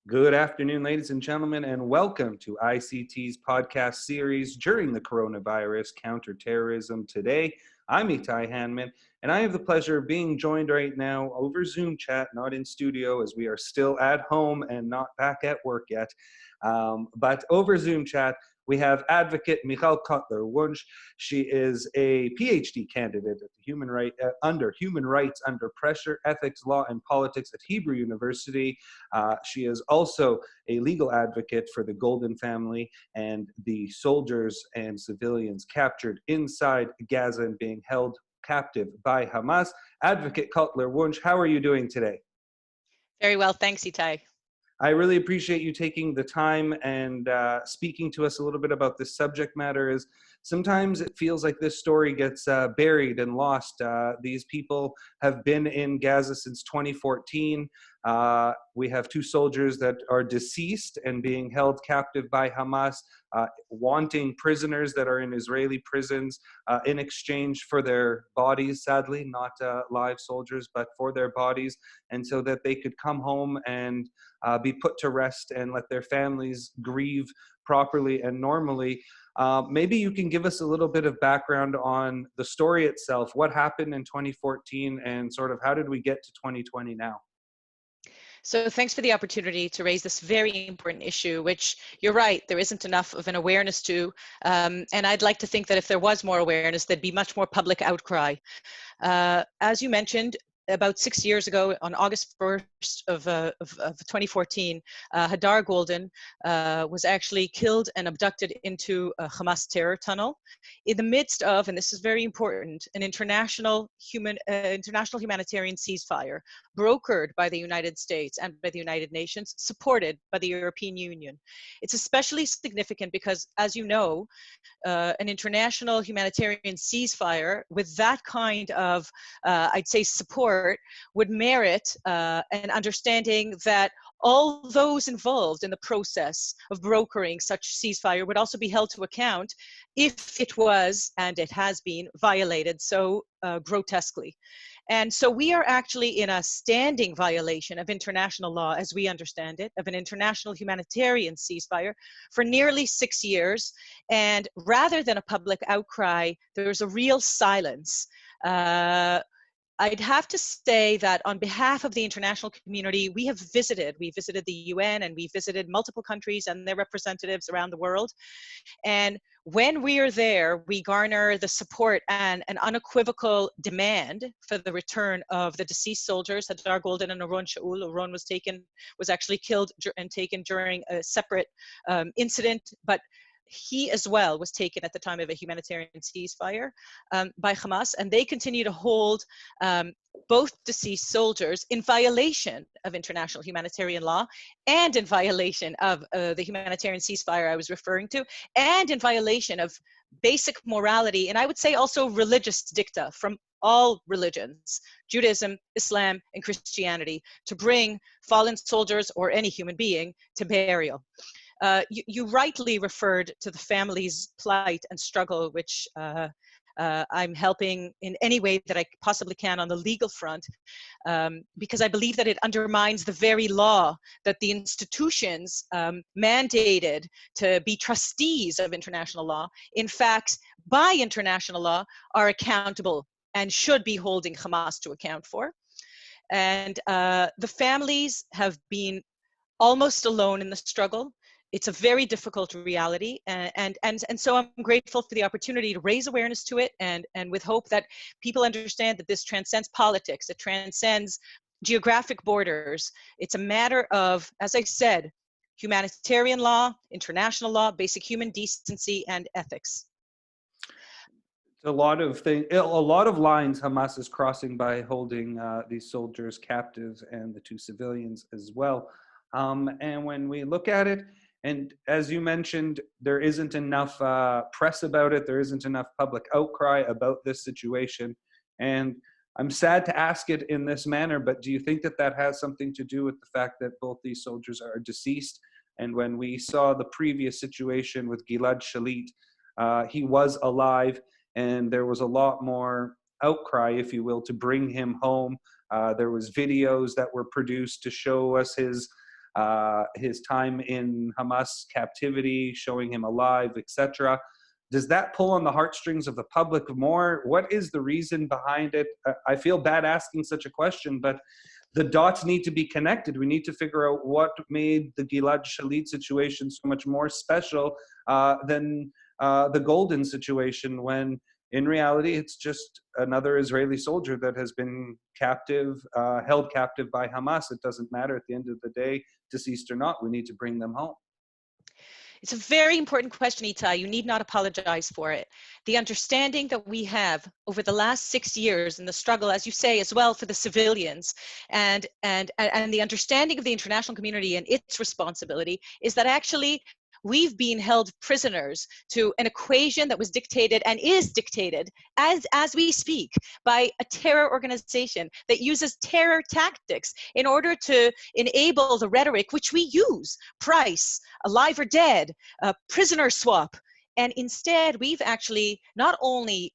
Good afternoon, ladies and gentlemen, and welcome to ICT's podcast series during the coronavirus Counter-Terrorism. Today, I'm Itai Hanman, and I have the pleasure of being joined right now over Zoom chat, not in studio as we are still at home and not back at work yet. But over Zoom chat, we have advocate Michal Cotler-Wunsh. She is a PhD candidate at the Human Rights Under Pressure, Ethics, Law, and Politics at Hebrew University. She is also a legal advocate for the Golden family and the soldiers and civilians captured inside Gaza and being held captive by Hamas. Advocate Cotler-Wunsh, how are you doing today? Very well, thanks, Itai. I really appreciate you taking the time and speaking to us a little bit about this subject matter. Is sometimes it feels like this story gets buried and lost. These people have been in Gaza since 2014. We have two soldiers that are deceased and being held captive by Hamas, wanting prisoners that are in Israeli prisons in exchange for their bodies, sadly, not live soldiers, but for their bodies, and so that they could come home and be put to rest and let their families grieve properly and normally. Maybe you can give us a little bit of background on the story itself, what happened in 2014, and sort of how did we get to 2020 now? So thanks for the opportunity to raise this very important issue, which you're right, there isn't enough of an awareness to. And I'd like to think that if there was more awareness, there'd be much more public outcry. As you mentioned, about 6 years ago, on August 1st of 2014, Hadar Golden was actually killed and abducted into a Hamas terror tunnel in the midst of, and this is very important, an international humanitarian ceasefire brokered by the United States and by the United Nations, supported by the European Union. It's especially significant because, as you know, an international humanitarian ceasefire with that kind of, I'd say, support would merit an understanding that all those involved in the process of brokering such ceasefire would also be held to account if it was, and it has been, violated so grotesquely. And so we are actually in a standing violation of international law, as we understand it, of an international humanitarian ceasefire for nearly 6 years. And rather than a public outcry, there's a real silence. I'd have to say that on behalf of the international community, we visited the UN, and we visited multiple countries and their representatives around the world. And when we are there, we garner the support and an unequivocal demand for the return of the deceased soldiers, Hadar Golden and Oron Shaul. Oron was actually killed and taken during a separate incident, but he as well was taken at the time of a humanitarian ceasefire by Hamas, and they continue to hold both deceased soldiers in violation of international humanitarian law and in violation of the humanitarian ceasefire I was referring to, and in violation of basic morality, and I would say also religious dicta from all religions, Judaism, Islam, and Christianity, to bring fallen soldiers or any human being to burial. You rightly referred to the family's plight and struggle, which I'm helping in any way that I possibly can on the legal front, because I believe that it undermines the very law that the institutions mandated to be trustees of international law, in fact, by international law, are accountable and should be holding Hamas to account for. And the families have been almost alone in the struggle. It's a very difficult reality, and so I'm grateful for the opportunity to raise awareness to it, and with hope that people understand that this transcends politics, it transcends geographic borders. It's a matter of, as I said, humanitarian law, international law, basic human decency, and ethics. A lot of lines Hamas is crossing by holding these soldiers captive and the two civilians as well. And when we look at it, and as you mentioned, there isn't enough press about it. There isn't enough public outcry about this situation. And I'm sad to ask it in this manner, but do you think that that has something to do with the fact that both these soldiers are deceased? And when we saw the previous situation with Gilad Shalit, he was alive, and there was a lot more outcry, if you will, to bring him home. There was videos that were produced to show us his his time in Hamas captivity, showing him alive, etc. Does that pull on the heartstrings of the public more? What is the reason behind it? I feel bad asking such a question, but the dots need to be connected. We need to figure out what made the Gilad Shalit situation so much more special than the Golden situation, when in reality it's just another Israeli soldier that has been captive, held captive by Hamas. It doesn't matter at the end of the day, deceased or not, we need to bring them home. It's a very important question, Itai. You need not apologize for it. The understanding that we have over the last 6 years in the struggle, as you say, as well for the civilians, and the understanding of the international community and its responsibility is that actually we've been held prisoners to an equation that was dictated and is dictated as we speak by a terror organization that uses terror tactics in order to enable the rhetoric which we use: price, alive or dead, prisoner swap. And instead, we've actually not only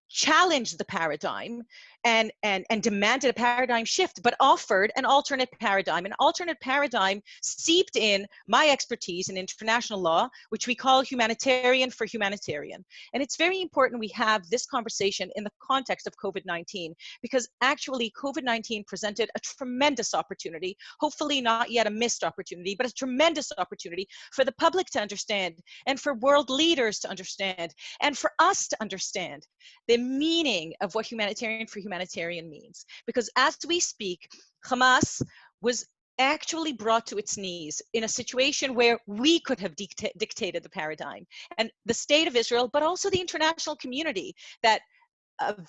challenged the paradigm and demanded a paradigm shift, but offered an alternate paradigm. An alternate paradigm seeped in my expertise in international law, which we call humanitarian for humanitarian. And it's very important we have this conversation in the context of COVID-19, because actually COVID-19 presented a tremendous opportunity, hopefully not yet a missed opportunity, but a tremendous opportunity for the public to understand, and for world leaders to understand, and for us to understand the meaning of what humanitarian for humanitarian means. Because as we speak, Hamas was actually brought to its knees in a situation where we could have dictated the paradigm. And the state of Israel, but also the international community that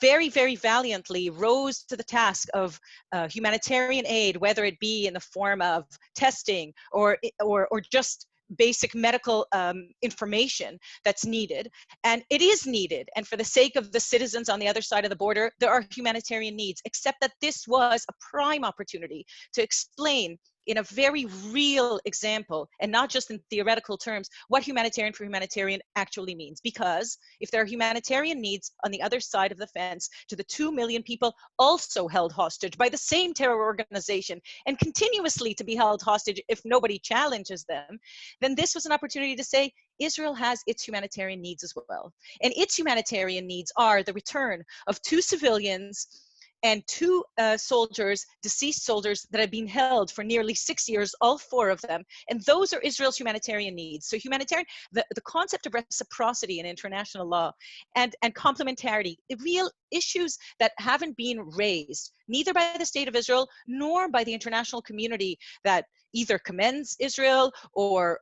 very, very valiantly rose to the task of humanitarian aid, whether it be in the form of testing or just basic medical information that's needed. And it is needed. And for the sake of the citizens on the other side of the border, there are humanitarian needs, except that this was a prime opportunity to explain in a very real example, and not just in theoretical terms, what humanitarian for humanitarian actually means. Because if there are humanitarian needs on the other side of the fence to the 2 million people also held hostage by the same terror organization and continuously to be held hostage if nobody challenges them, then this was an opportunity to say Israel has its humanitarian needs as well. And its humanitarian needs are the return of 2 civilians and 2 soldiers, deceased soldiers that have been held for nearly 6 years, all 4 of them. And those are Israel's humanitarian needs. So humanitarian, the concept of reciprocity in international law and complementarity, the real issues that haven't been raised, neither by the state of Israel nor by the international community that either commends Israel or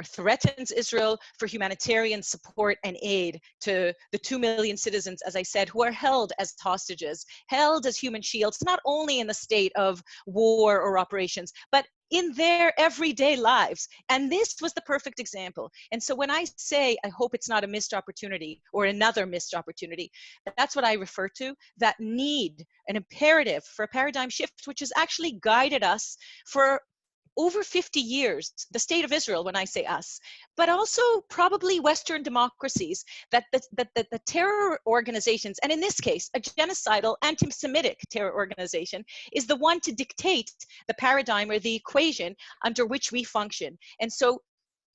threatens Israel for humanitarian support and aid to the 2 million citizens, as I said, who are held as hostages, held as human shields, not only in the state of war or operations, but in their everyday lives. And this was the perfect example. And so when I say, I hope it's not a missed opportunity or another missed opportunity, that's what I refer to, that need, an imperative for a paradigm shift, which has actually guided us for over 50 years, the state of Israel, when I say us, but also probably Western democracies, that the terror organizations, and in this case, a genocidal anti-Semitic terror organization, is the one to dictate the paradigm or the equation under which we function. And so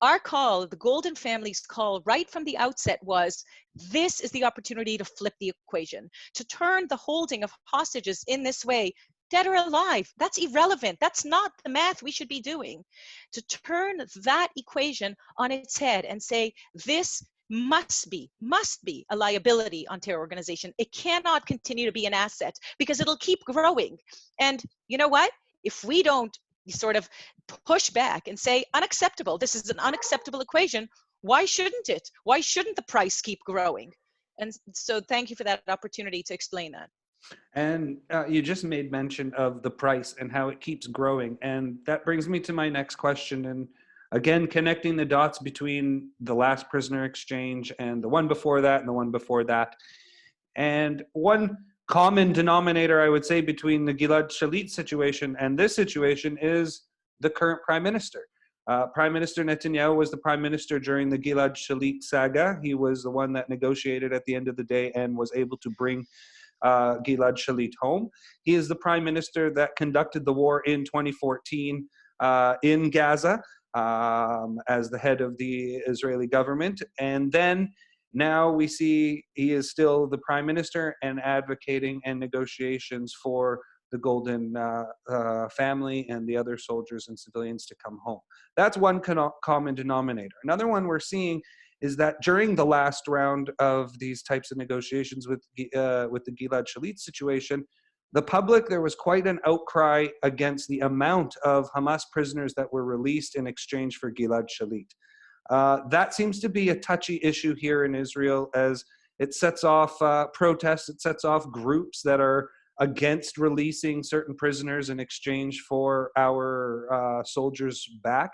our call, the Golden family's call right from the outset was, this is the opportunity to flip the equation, to turn the holding of hostages in this way, dead or alive, that's irrelevant. That's not the math we should be doing. To turn that equation on its head and say, this must be a liability on terror organization. It cannot continue to be an asset because it'll keep growing. And you know what? If we don't sort of push back and say, unacceptable, this is an unacceptable equation, why shouldn't it? Why shouldn't the price keep growing? And so thank you for that opportunity to explain that. And you just made mention of the price and how it keeps growing. And that brings me to my next question. And again, connecting the dots between the last prisoner exchange and the one before that and the one before that. And one common denominator, I would say, between the Gilad Shalit situation and this situation is the current prime minister. Prime Minister Netanyahu was the prime minister during the Gilad Shalit saga. He was the one that negotiated at the end of the day and was able to bring Gilad Shalit home. He is the prime minister that conducted the war in 2014 in Gaza as the head of the Israeli government. And then now we see he is still the prime minister and advocating and negotiations for the Golden family and the other soldiers and civilians to come home. That's one common denominator. Another one we're seeing is that during the last round of these types of negotiations with the Gilad Shalit situation, the public, there was quite an outcry against the amount of Hamas prisoners that were released in exchange for Gilad Shalit. That seems to be a touchy issue here in Israel, as it sets off protests, it sets off groups that are against releasing certain prisoners in exchange for our soldiers back.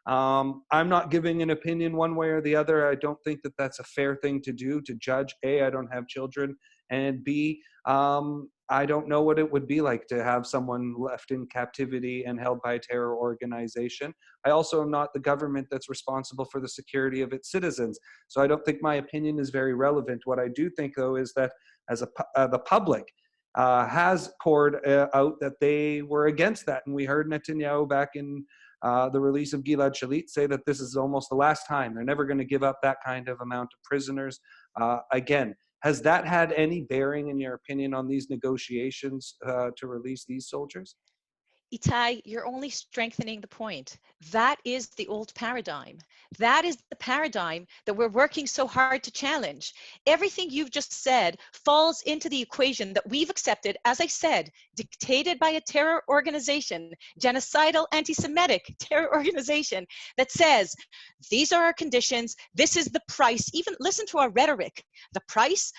I'm not giving an opinion one way or the other. I don't think that that's a fair thing to do, to judge. A, I don't have children, and B, I don't know what it would be like to have someone left in captivity and held by a terror organization. I also am not the government that's responsible for the security of its citizens. So I don't think my opinion is very relevant. What I do think, though, is that as the public has poured out that they were against that. And we heard Netanyahu back in the release of Gilad Shalit say that this is almost the last time. They're never going to give up that kind of amount of prisoners again. Has that had any bearing, in your opinion, on these negotiations to release these soldiers? Itai, you're only strengthening the point. That is the old paradigm. That is the paradigm that we're working so hard to challenge. Everything you've just said falls into the equation that we've accepted, as I said, dictated by a terror organization, genocidal, anti-Semitic terror organization that says, these are our conditions, this is the price. Even listen to our rhetoric. The price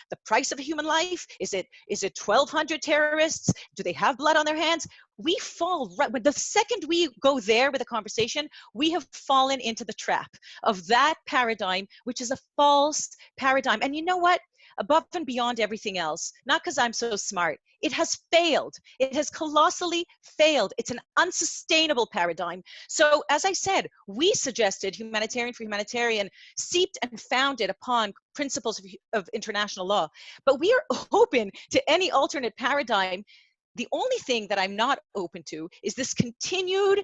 of a human life, is it 1,200 terrorists? Do they have blood on their hands? We fall right, but the second we go there with a conversation, we have fallen into the trap of that paradigm, which is a false paradigm. And you know what? Above and beyond everything else, not because I'm so smart, it has failed. It has colossally failed. It's an unsustainable paradigm. So as I said, we suggested humanitarian for humanitarian, seeped and founded upon principles of international law. But we are open to any alternate paradigm. The only thing that I'm not open to is this continued,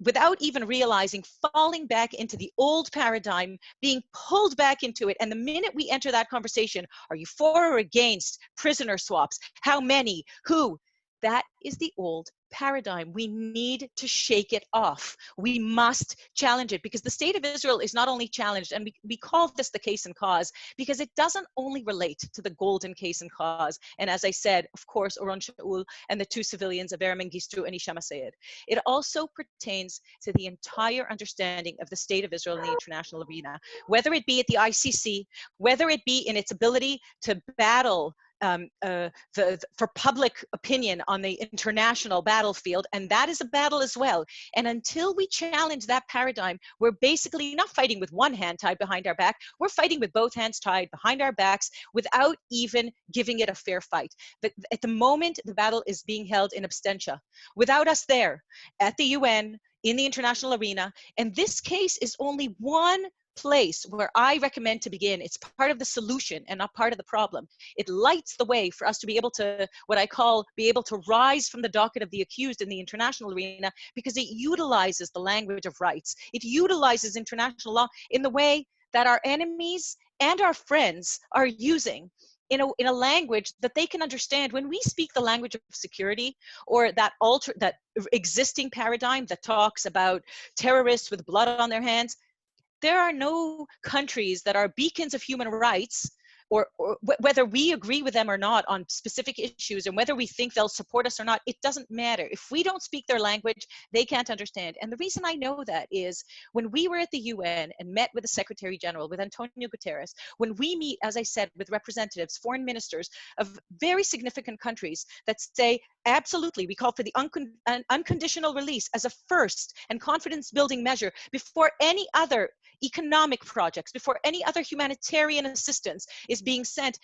without even realizing, falling back into the old paradigm, being pulled back into it. And the minute we enter that conversation, are you for or against prisoner swaps? How many? Who? That is the old paradigm. We need to shake it off. We must challenge it, because the state of Israel is not only challenged, and we call this the case and cause, because it doesn't only relate to the golden case and cause. And as I said, of course, Oron Shaul and the two civilians, Avera Mengistu and Isham Sayed. It also pertains to the entire understanding of the state of Israel in the international arena, whether it be at the ICC, whether it be in its ability to battle for public opinion on the international battlefield, and that is a battle as well. And until we challenge that paradigm, we're basically not fighting with one hand tied behind our back, we're fighting with both hands tied behind our backs without even giving it a fair fight. At the moment, the battle is being held in absentia, without us there, at the UN, in the international arena, and this case is only one place where I recommend to begin. It's part of the solution and not part of the problem. It lights the way for us to be able to, what I call, be able to rise from the docket of the accused in the international arena, because it utilizes the language of rights. It utilizes international law in the way that our enemies and our friends are using, in a language that they can understand. When we speak the language of security, or that existing paradigm that talks about terrorists with blood on their hands, there are no countries that are beacons of human rights, or whether we agree with them or not on specific issues, and whether we think they'll support us or not, it doesn't matter. If we don't speak their language, they can't understand. And the reason I know that is when we were at the UN and met with the Secretary General, with Antonio Guterres, when we meet, as I said, with representatives, foreign ministers of very significant countries that say, absolutely, we call for the unconditional release as a first and confidence building measure before any other economic projects, before any other humanitarian assistance is being sent.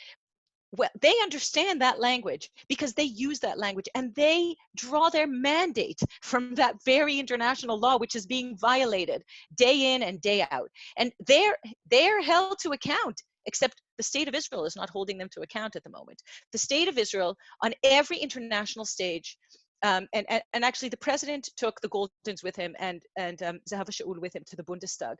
Well, they understand that language because they use that language, and they draw their mandate from that very international law, which is being violated day in and day out. And they're held to account, except the state of Israel is not holding them to account at the moment. The state of Israel, on every international stage, And actually, the president took the Goldens with him and Zahava Shaul with him to the Bundestag.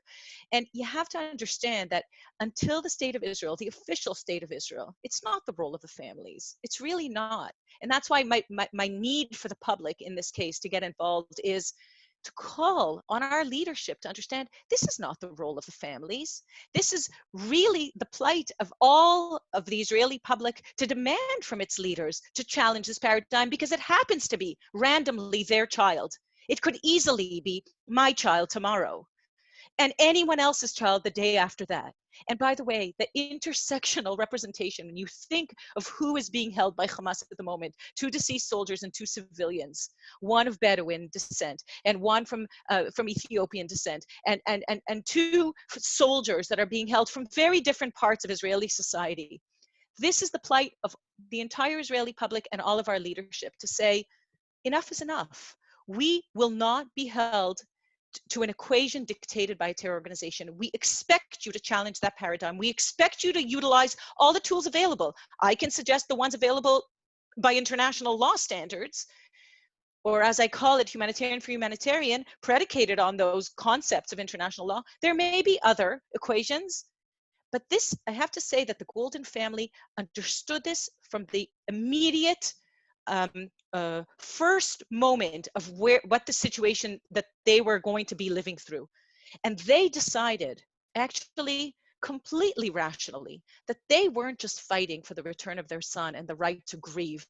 And you have to understand that until the state of Israel, the official state of Israel, it's not the role of the families. It's really not. And that's why my need for the public in this case to get involved is to call on our leadership to understand this is not the role of the families. This is really the plight of all of the Israeli public to demand from its leaders to challenge this paradigm, because it happens to be randomly their child. It could easily be my child tomorrow and anyone else's child the day after that. And by the way, the intersectional representation, when you think of who is being held by Hamas at the moment, 2 deceased soldiers and 2 civilians, one of Bedouin descent and one from Ethiopian descent, and 2 soldiers that are being held from very different parts of Israeli society. This is the plight of the entire Israeli public and all of our leadership to say, enough is enough. We will not be held to an equation dictated by a terror organization. We expect you to challenge that paradigm. We expect you to utilize all the tools available. I can suggest the ones available by international law standards, or as I call it, humanitarian for humanitarian, predicated on those concepts of international law. There may be other equations, but this, I have to say that the Golden family understood this from the immediate first moment of what the situation that they were going to be living through. And they decided, actually completely rationally, that they weren't just fighting for the return of their son and the right to grieve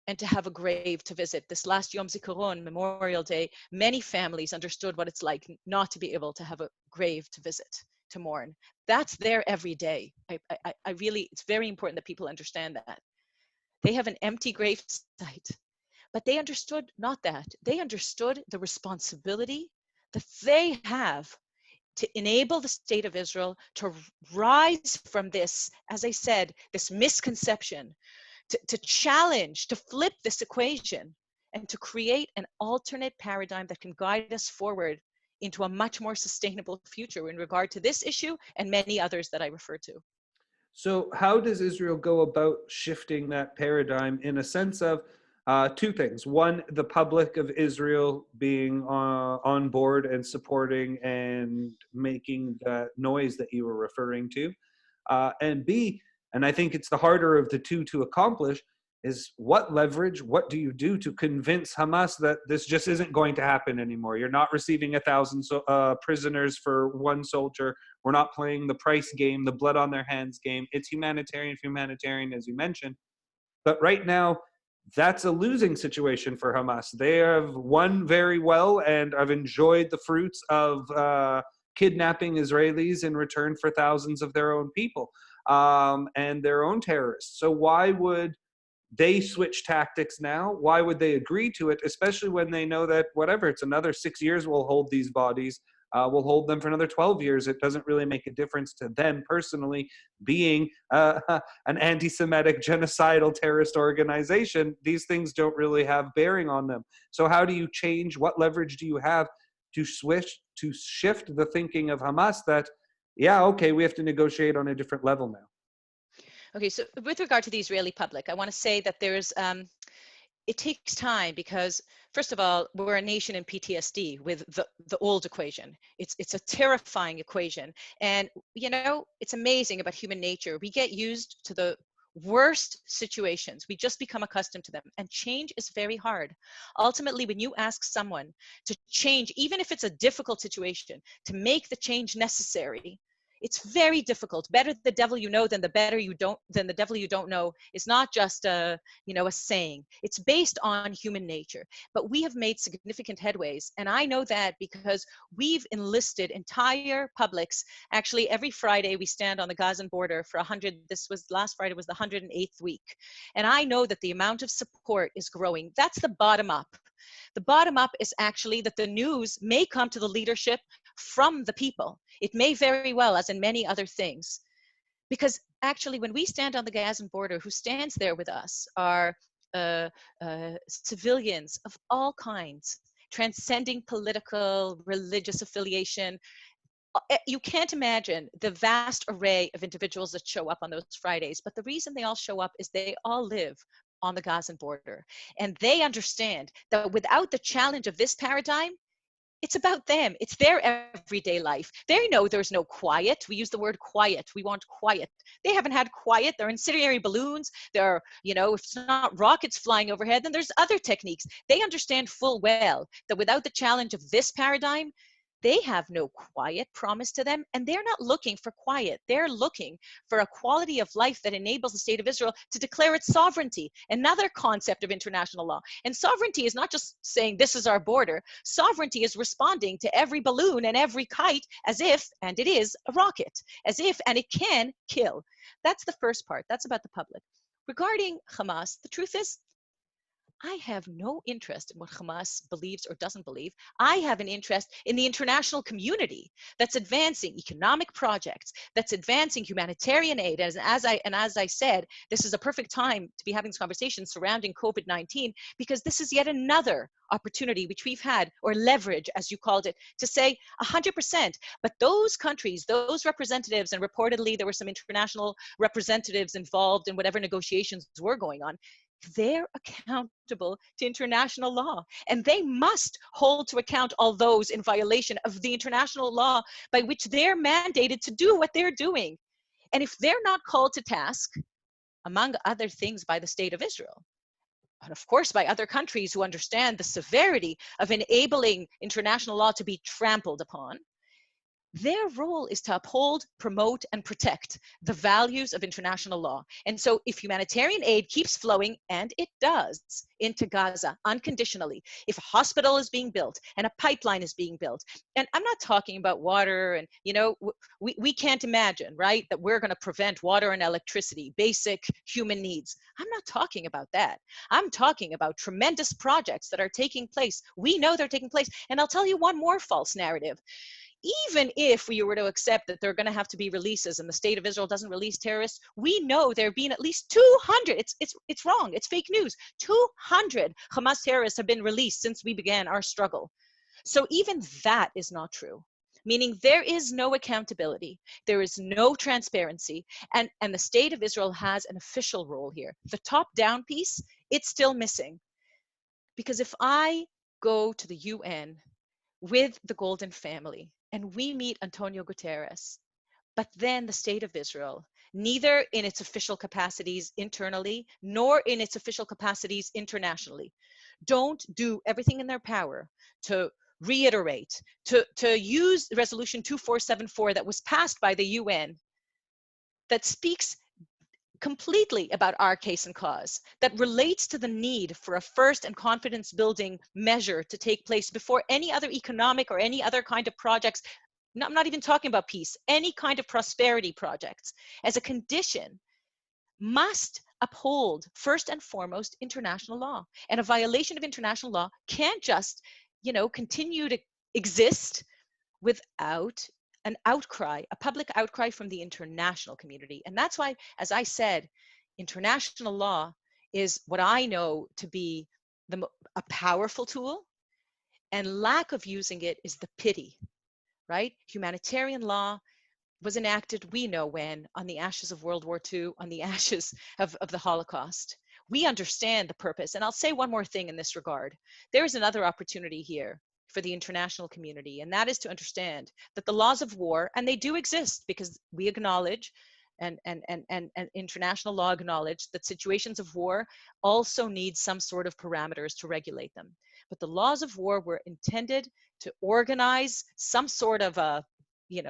and to have a grave to visit. This last Yom Zikaron, Memorial Day, many families understood what it's like not to be able to have a grave to visit, to mourn. That's there every day. I really, it's very important that people understand that. They have an empty grave site, but they understood not that. They understood the responsibility that they have to enable the state of Israel to rise from this, as I said, this misconception, to challenge, to flip this equation, and to create an alternate paradigm that can guide us forward into a much more sustainable future in regard to this issue and many others that I refer to. So how does Israel go about shifting that paradigm in a sense of 2 things? One, the public of Israel being on board and supporting and making the noise that you were referring to. And B, and I think it's the harder of the 2 to accomplish, is what leverage, what do you do to convince Hamas that this just isn't going to happen anymore? You're not receiving 1,000 prisoners for 1 soldier. We're not playing the price game, the blood on their hands game. It's humanitarian, as you mentioned. But right now, that's a losing situation for Hamas. They have won very well and have enjoyed the fruits of kidnapping Israelis in return for thousands of their own people and their own terrorists. So why would they switch tactics now? Why would they agree to it, especially when they know that whatever, it's another 6 years we'll hold these bodies, we'll hold them for another 12 years. It doesn't really make a difference to them personally being an anti-Semitic genocidal terrorist organization. These things don't really have bearing on them. So how do you change? What leverage do you have to shift the thinking of Hamas that, yeah, okay, we have to negotiate on a different level now? Okay, so with regard to the Israeli public, I want to say that there's, it takes time because, first of all, we're a nation in PTSD with the old equation. It's a terrifying equation. And, you know, it's amazing about human nature. We get used to the worst situations. We just become accustomed to them. And change is very hard. Ultimately, when you ask someone to change, even if it's a difficult situation, to make the change necessary, it's very difficult. Better the devil you know than the devil you don't know is not just a saying. It's based on human nature. But we have made significant headways, and I know that because we've enlisted entire publics. Actually, every Friday we stand on the Gazan border for 100. Last Friday was the 108th week, and I know that the amount of support is growing. That's the bottom up. The bottom up is actually that the news may come to the leadership from the people. It may very well, as in many other things, because actually when we stand on the Gazan border, who stands there with us are civilians of all kinds, transcending political, religious affiliation. You can't imagine the vast array of individuals that show up on those Fridays, but the reason they all show up is they all live on the Gazan border. And they understand that without the challenge of this paradigm, it's about them. It's their everyday life. They know there's no quiet. We use the word quiet. We want quiet. They haven't had quiet. They're incendiary balloons. They're, if it's not rockets flying overhead, then there's other techniques. They understand full well that without the challenge of this paradigm, they have no quiet promised to them, and they're not looking for quiet. They're looking for a quality of life that enables the state of Israel to declare its sovereignty, another concept of international law. And sovereignty is not just saying this is our border. Sovereignty is responding to every balloon and every kite as if, and it is, a rocket, as if, and it can kill. That's the first part. That's about the public. Regarding Hamas, the truth is, I have no interest in what Hamas believes or doesn't believe. I have an interest in the international community that's advancing economic projects, that's advancing humanitarian aid. As I said, this is a perfect time to be having this conversation surrounding COVID-19, because this is yet another opportunity which we've had, or leverage, as you called it, to say 100%. But those countries, those representatives, and reportedly there were some international representatives involved in whatever negotiations were going on, they're accountable to international law, and they must hold to account all those in violation of the international law by which they're mandated to do what they're doing. And if they're not called to task, among other things, by the state of Israel, and of course by other countries who understand the severity of enabling international law to be trampled upon, their role is to uphold, promote, and protect the values of international law. And so if humanitarian aid keeps flowing, and it does, into Gaza unconditionally, if a hospital is being built and a pipeline is being built, and I'm not talking about water, and we can't imagine, right, that we're going to prevent water and electricity, basic human needs. I'm not talking about that. I'm talking about tremendous projects that are taking place. We know they're taking place. And I'll tell you one more false narrative. Even if we were to accept that there are going to have to be releases and the state of Israel doesn't release terrorists, we know there have been at least 200, it's wrong, it's fake news, 200 Hamas terrorists have been released since we began our struggle. So even that is not true, meaning there is no accountability, there is no transparency, and the state of Israel has an official role here. The top-down piece, it's still missing. Because if I go to the UN with the Golden Family, and we meet Antonio Guterres, but then the state of Israel, neither in its official capacities internally, nor in its official capacities internationally, don't do everything in their power to reiterate, to use Resolution 2474 that was passed by the UN, that speaks completely about our case and cause, that relates to the need for a first and confidence building measure to take place before any other economic or any other kind of projects. I'm not even talking about peace, any kind of prosperity projects as a condition must uphold first and foremost international law. And a violation of international law can't just, continue to exist without an outcry, a public outcry from the international community. And that's why, as I said, international law is what I know to be a powerful tool, and lack of using it is the pity, right? Humanitarian law was enacted, we know when, on the ashes of World War II, on the ashes of the Holocaust. We understand the purpose. And I'll say one more thing in this regard. There is another opportunity here for the international community, and that is to understand that the laws of war, and they do exist because we acknowledge, and international law acknowledge, that situations of war also need some sort of parameters to regulate them. But the laws of war were intended to organize some sort of a,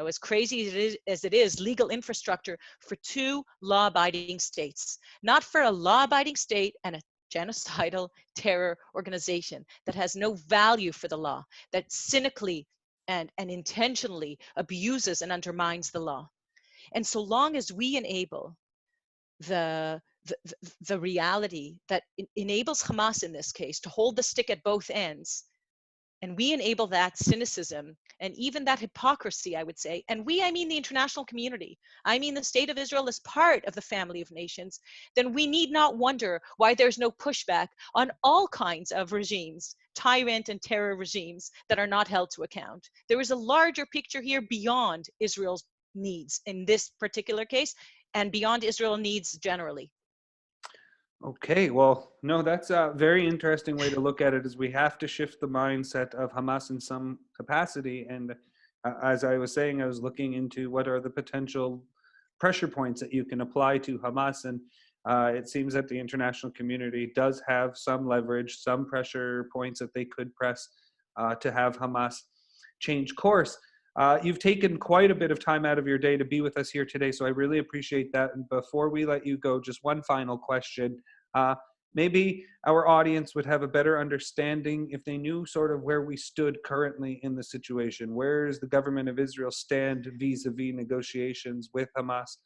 as crazy as it is, legal infrastructure for two law-abiding states, not for a law-abiding state and a genocidal terror organization that has no value for the law, that cynically and intentionally abuses and undermines the law. And so long as we enable the reality that enables Hamas in this case to hold the stick at both ends, and we enable that cynicism and even that hypocrisy, I would say, and I mean the international community, I mean the state of Israel as part of the family of nations, then we need not wonder why there's no pushback on all kinds of regimes, tyrant and terror regimes that are not held to account. There is a larger picture here beyond Israel's needs in this particular case, and beyond Israel needs generally. Okay, well, no, that's a very interesting way to look at it. Is we have to shift the mindset of Hamas in some capacity. And as I was saying, I was looking into what are the potential pressure points that you can apply to Hamas, and it seems that the international community does have some leverage, some pressure points that they could press to have Hamas change course. You've taken quite a bit of time out of your day to be with us here today, so I really appreciate that. And before we let you go, just one final question. Uh, Maybe our audience would have a better understanding if they knew sort of where we stood currently in the situation. Where does the government of Israel stand vis-a-vis negotiations with Hamas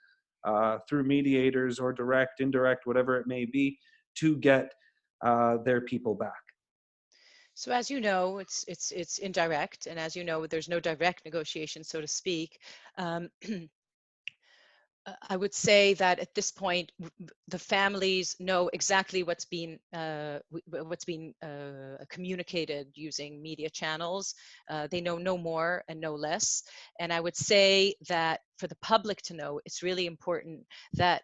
through mediators or direct, indirect, whatever it may be, to get their people back? So as you know, it's indirect, and as you know, there's no direct negotiation, so to speak. Um, I would say that at this point, the families know exactly what's been communicated using media channels. They know no more and no less. And I would say that for the public to know, it's really important that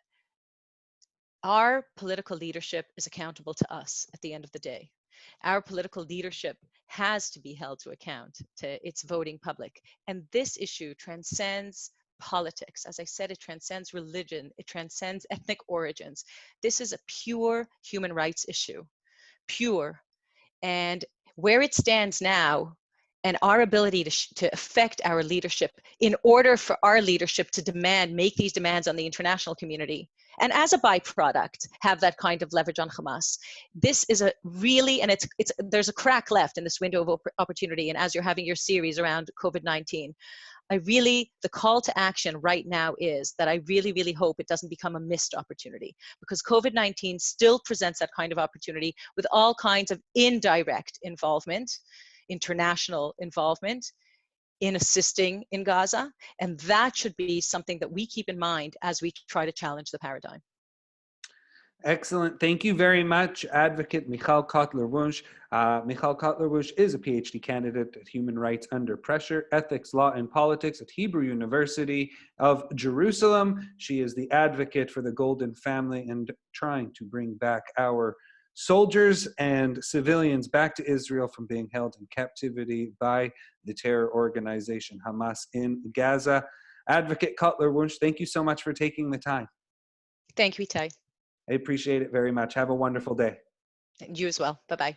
our political leadership is accountable to us at the end of the day. Our political leadership has to be held to account to its voting public. And this issue transcends politics. As I said, it transcends religion, it transcends ethnic origins. This is a pure human rights issue, pure. And where it stands now, and our ability to affect our leadership in order for our leadership to make these demands on the international community, and as a byproduct, have that kind of leverage on Hamas. This is a really, and there's a crack left in this window of opportunity. And as you're having your series around COVID-19, the call to action right now is that I really, really hope it doesn't become a missed opportunity, because COVID-19 still presents that kind of opportunity with all kinds of indirect involvement, international involvement in assisting in Gaza. And that should be something that we keep in mind as we try to challenge the paradigm. Excellent. Thank you very much, Advocate Michal Cotler-Wunsh. Michal Cotler-Wunsh is a PhD candidate at Human Rights Under Pressure, Ethics, Law, and Politics at Hebrew University of Jerusalem. She is the advocate for the Golden Family and trying to bring back our soldiers and civilians back to Israel from being held in captivity by the terror organization Hamas in Gaza. Advocate Cotler-Wunsh, thank you so much for taking the time. Thank you, Itai. I appreciate it very much. Have a wonderful day. You as well. Bye-bye.